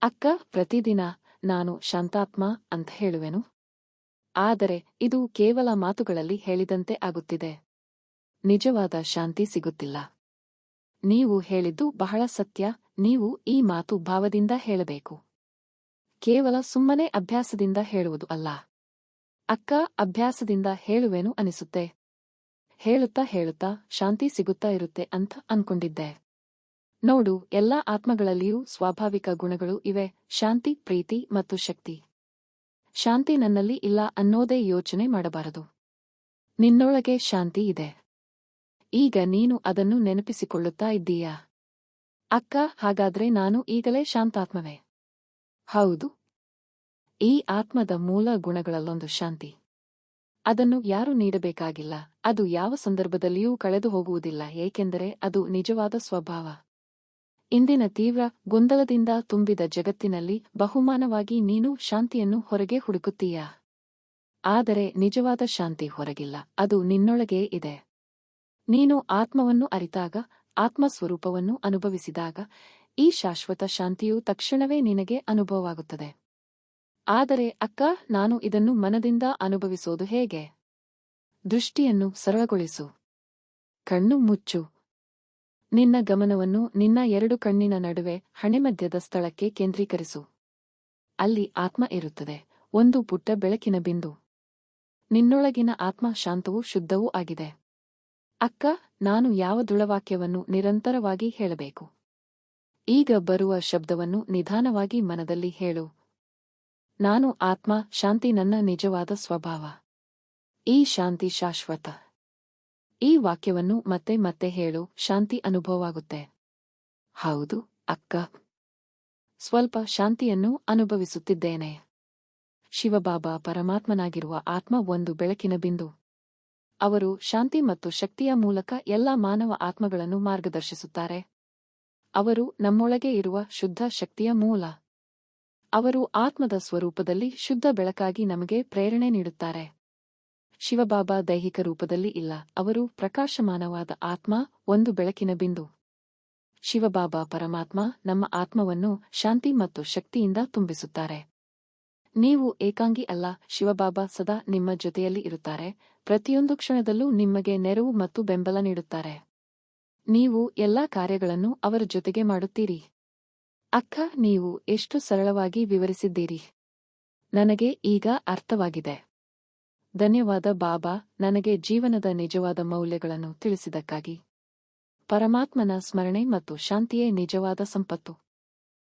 ಅಕ್ಕ, ಪ್ರತಿದಿನ ನಾನು ಶಾಂತಾತ್ಮ ಅಂತ ಹೇಳುವೆನು. ಆದರೆ ಇದು ಕೇವಲ ಮಾತುಗಳಲ್ಲಿ ಹೇಳಿದಂತೆ ಆಗುತ್ತಿದೆ. ನಿಜವಾದ ಶಾಂತಿ ಸಿಗುತ್ತಿಲ್ಲ. ನೀವು ಹೇಳಿದ್ದು ಬಹಳ ಸತ್ಯ. ನೀವು ಈ ಮಾತು ಭಾವದಿಂದ ಹೇಳಬೇಕು. ಕೇವಲ ಸುಮ್ಮನೆ ಅಭ್ಯಾಸದಿಂದ ಹೇಳುವುದು ಅಲ್ಲ. ಅಕ್ಕ, ಅಭ್ಯಾಸದಿಂದ ಹೇಳುವೆನು ಅನಿಸುತ್ತೆ. ಹೇಳುತ್ತಾ ಹೇಳುತ್ತಾ ಶಾಂತಿ ಸಿಗುತ್ತಾ ಇರುತ್ತೆ ಅಂತ ಅನ್ಕೊಂಡಿದ್ದೆ. ನೋಡು, ಎಲ್ಲಾ ಆತ್ಮಗಳಲ್ಲಿಯೂ ಸ್ವಾಭಾವಿಕ ಗುಣಗಳು ಇವೆ: ಶಾಂತಿ, ಪ್ರೀತಿ ಮತ್ತು ಶಕ್ತಿ. ಶಾಂತಿ ನನ್ನಲ್ಲಿ ಇಲ್ಲ ಅನ್ನೋದೇ ಯೋಚನೆ ಮಾಡಬಾರದು. ನಿನ್ನೊಳಗೆ ಶಾಂತಿ ಇದೆ. ಈಗ ನೀನು ಅದನ್ನು ನೆನಪಿಸಿಕೊಳ್ಳುತ್ತಾ ಇದ್ದೀಯಾ? ಅಕ್ಕ, ಹಾಗಾದ್ರೆ ನಾನು ಈಗಲೇ ಶಾಂತಾತ್ಮವೇ? ಹೌದು. ಈ ಆತ್ಮದ ಮೂಲ ಗುಣಗಳಲ್ಲೊಂದು ಶಾಂತಿ. ಅದನ್ನು ಯಾರೂ ನೀಡಬೇಕಾಗಿಲ್ಲ. ಅದು ಯಾವ ಸಂದರ್ಭದಲ್ಲಿಯೂ ಕಳೆದು ಹೋಗುವುದಿಲ್ಲ, ಏಕೆಂದರೆ ಅದು ನಿಜವಾದ ಸ್ವಭಾವ. ಇಂದಿನ ತೀವ್ರ ಗೊಂದಲದಿಂದ ತುಂಬಿದ ಜಗತ್ತಿನಲ್ಲಿ ಬಹುಮಾನವಾಗಿ ನೀನು ಶಾಂತಿಯನ್ನು ಹೊರಗೆ ಹುಡುಕುತ್ತೀಯಾ? ಆದರೆ ನಿಜವಾದ ಶಾಂತಿ ಹೊರಗಿಲ್ಲ, ಅದು ನಿನ್ನೊಳಗೇ ಇದೆ. ನೀನು ಆತ್ಮವನ್ನು ಅರಿತಾಗ, ಆತ್ಮಸ್ವರೂಪವನ್ನು ಅನುಭವಿಸಿದಾಗ, ಈ ಶಾಶ್ವತ ಶಾಂತಿಯು ತಕ್ಷಣವೇ ನಿನಗೆ ಅನುಭವವಾಗುತ್ತದೆ. ಆದರೆ ಅಕ್ಕ, ನಾನು ಇದನ್ನು ಮನದಿಂದ ಅನುಭವಿಸೋದು ಹೇಗೆ? ದೃಷ್ಟಿಯನ್ನು ಸರಳಗೊಳಿಸು. ಕಣ್ಣು ಮುಚ್ಚು. ನಿನ್ನ ಗಮನವನ್ನು ನಿನ್ನ ಎರಡು ಕಣ್ಣಿನ ನಡುವೆ ಹಣೆಮಧ್ಯದ ಸ್ಥಳಕ್ಕೆ ಕೇಂದ್ರೀಕರಿಸು. ಅಲ್ಲಿ ಆತ್ಮ ಇರುತ್ತದೆ, ಒಂದು ಪುಟ್ಟ ಬೆಳಕಿನ ಬಿಂದು. ನಿನ್ನೊಳಗಿನ ಆತ್ಮ ಶಾಂತವೂ ಶುದ್ಧವೂ ಆಗಿದೆ. ಅಕ್ಕ, ನಾನು ಯಾವ ದೃಢವಾಕ್ಯವನ್ನು ನಿರಂತರವಾಗಿ ಹೇಳಬೇಕು? ಈಗ ಬರುವ ಶಬ್ದವನ್ನು ನಿಧಾನವಾಗಿ ಮನದಲ್ಲಿ ಹೇಳು. ನಾನು ಆತ್ಮ, ಶಾಂತಿ ನನ್ನ ನಿಜವಾದ ಸ್ವಭಾವ. ಈ ಶಾಂತಿ ಶಾಶ್ವತ. ಈ ವಾಕ್ಯವನ್ನು ಮತ್ತೆ ಮತ್ತೆ ಹೇಳು, ಶಾಂತಿ ಅನುಭವವಾಗುತ್ತೆ. ಹೌದು ಅಕ್ಕ, ಸ್ವಲ್ಪ ಶಾಂತಿಯನ್ನು ಅನುಭವಿಸುತ್ತಿದ್ದೇನೆ. ಶಿವಬಾಬಾ ಪರಮಾತ್ಮನಾಗಿರುವ ಆತ್ಮ ಒಂದು ಬೆಳಕಿನ ಬಿಂದು. ಅವರು ಶಾಂತಿ ಮತ್ತು ಶಕ್ತಿಯ ಮೂಲಕ ಎಲ್ಲಾ ಮಾನವ ಆತ್ಮಗಳನ್ನು ಮಾರ್ಗದರ್ಶಿಸುತ್ತಾರೆ. ಅವರು ನಮ್ಮೊಳಗೆ ಇರುವ ಶುದ್ಧ ಶಕ್ತಿಯ ಮೂಲ. ಅವರು ಆತ್ಮದ ಸ್ವರೂಪದಲ್ಲಿ ಶುದ್ಧ ಬೆಳಕಾಗಿ ನಮಗೆ ಪ್ರೇರಣೆ ನೀಡುತ್ತಾರೆ. ಶಿವಬಾಬಾ ದೈಹಿಕ ರೂಪದಲ್ಲಿ ಇಲ್ಲ, ಅವರು ಪ್ರಕಾಶಮಾನವಾದ ಆತ್ಮ, ಒಂದು ಬೆಳಕಿನ ಬಿಂದು. ಶಿವಬಾಬಾ ಪರಮಾತ್ಮ ನಮ್ಮ ಆತ್ಮವನ್ನು ಶಾಂತಿ ಮತ್ತು ಶಕ್ತಿಯಿಂದ ತುಂಬಿಸುತ್ತಾರೆ. ನೀವು ಏಕಾಂಗಿ ಅಲ್ಲ, ಶಿವಬಾಬಾ ಸದಾ ನಿಮ್ಮ ಜೊತೆಯಲ್ಲಿ ಇರುತ್ತಾರೆ. ಪ್ರತಿಯೊಂದು ಕ್ಷಣದಲ್ಲೂ ನಿಮಗೆ ನೆರವು ಮತ್ತು ಬೆಂಬಲ ನೀಡುತ್ತಾರೆ. ನೀವು ಎಲ್ಲಾ ಕಾರ್ಯಗಳನ್ನು ಅವರ ಜೊತೆಗೆ ಮಾಡುತ್ತೀರಿ. ಅಕ್ಕ, ನೀವು ಎಷ್ಟು ಸರಳವಾಗಿ ವಿವರಿಸಿದ್ದೀರಿ. ನನಗೆ ಈಗ ಅರ್ಥವಾಗಿದೆ. ಧನ್ಯವಾದ ಬಾಬಾ, ನನಗೆ ಜೀವನದ ನಿಜವಾದ ಮೌಲ್ಯಗಳನ್ನು ತಿಳಿಸಿದ್ದಕ್ಕಾಗಿ. ಪರಮಾತ್ಮನ ಸ್ಮರಣೆ ಮತ್ತು ಶಾಂತಿಯೇ ನಿಜವಾದ ಸಂಪತ್ತು.